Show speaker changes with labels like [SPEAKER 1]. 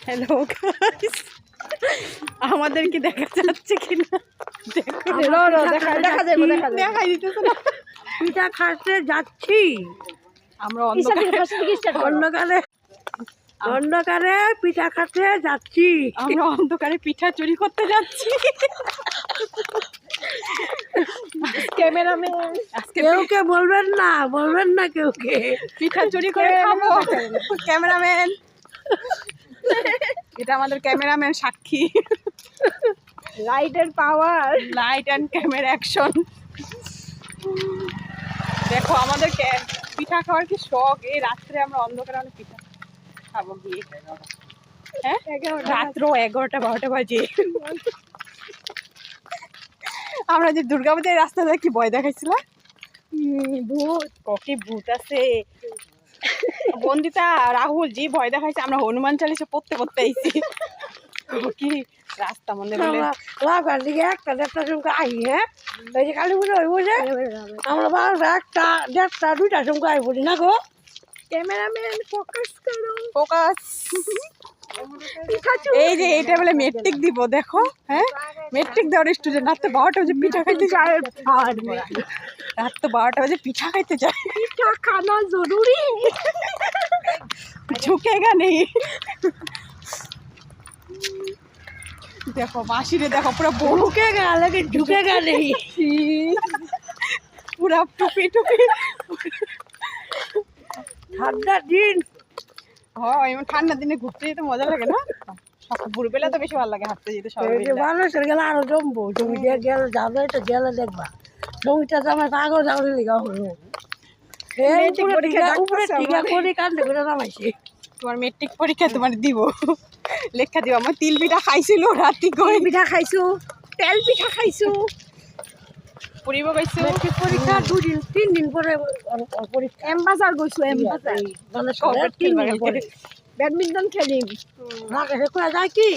[SPEAKER 1] Hello guys, আমাদের কি দেখা যাচ্ছে কিনা দেখাই দিতেছে না।
[SPEAKER 2] পিঠা খাতে যাচ্ছি
[SPEAKER 1] আমরা
[SPEAKER 2] অন্ধকারে পিঠা খাতে যাচ্ছি।
[SPEAKER 1] আমরা অন্ধকারে পিঠা চুরি করতে যাচ্ছি। ক্যামেরাম্যান আজকে
[SPEAKER 2] কেউকে বলবেন না কেউকে
[SPEAKER 1] পিঠা চুরি করে খাবো। ক্যামেরাম্যান, এটা আমাদের ক্যামেরাম্যান সাক্ষী।
[SPEAKER 2] লাইটের পাওয়ার,
[SPEAKER 1] লাইট অ্যান্ড ক্যামেরা অ্যাকশন। দেখো আমাদের পিঠা খাওয়ার কি শখ। এই রাত্রে আমরা অন্ধকারে অনেক পিঠা খাবো গিয়ে। হ্যাঁ, রাত্র 11টা-12টা বাজে। আমরা যে দুর্গাপূজার রাস্তায় কি ভয় দেখাইছিলাম, ভূত ককি ভূত আছে। বন্দিতা রাহুল জি ভয় দেখাইছে। আমরা হনুমান চালিশা পড়তে আইছি। কি রাস্তা মনে বলে
[SPEAKER 2] লাগার দিকে 1টা-1.5টার সময় আই। হ্যাঁ, ওই যে কালী পুজো হইব যে আমরা 12টা 1টা 1.5টা 2টার সময় আই বলি না গো।
[SPEAKER 1] ক্যামেরাম্যান ফোকাস করো, ফোকাস। এই যে এটা বলে মেট্রিক দিব, দেখো। হ্যাঁ, মেট্রিক দেওয়ার স্টুডেন্ট। রাত 12টা বাজে পিঠা খাইতে যায়। রাত 12টা বাজে পিঠা খাইতে যায়।
[SPEAKER 2] পিঠা খানা জরুরি,
[SPEAKER 1] ঝুঁকেগা নেই। দেখো মাসিরে দেখো, পুরো
[SPEAKER 2] ঢুকেগা লাগে, ঢুকেগা নেই,
[SPEAKER 1] পুরা টুপি।
[SPEAKER 2] ঠান্ডার দিন।
[SPEAKER 1] হ্যাঁ, এমন ঠান্ডার দিনে ঘুরতে যেতে মজা লাগে না? ভোরবেলা তো বেশি ভালো লাগে হাঁটতে যেতে। সবাই
[SPEAKER 2] মানুষের গেলে আরো জমবো। জমি দিয়ে গেলে যাবে তো গেলে দেখবা জমিটা তো আমার পাগল যাওয়ার লিগা হলো। উপরে টিকা করে কান্দে করে নামাইছি।
[SPEAKER 1] তোমার মেট্রিক পরীক্ষা তোমার দিব, লেখা দিব। আমার তিল পিঠা খাইছিল রাতি করে।
[SPEAKER 2] পিঠা খাইছো, তেল পিঠা খাইছো,
[SPEAKER 1] পড়িব গাইছো।
[SPEAKER 2] মেট্রিক পরীক্ষা 2-3 দিন পরে পরীক্ষা।
[SPEAKER 1] এমবাজার গইছো, এমবাজার
[SPEAKER 2] মানে 3 দিন পরে
[SPEAKER 1] ব্যাডমিন্টন খেলিম।
[SPEAKER 2] রাগে যায় কি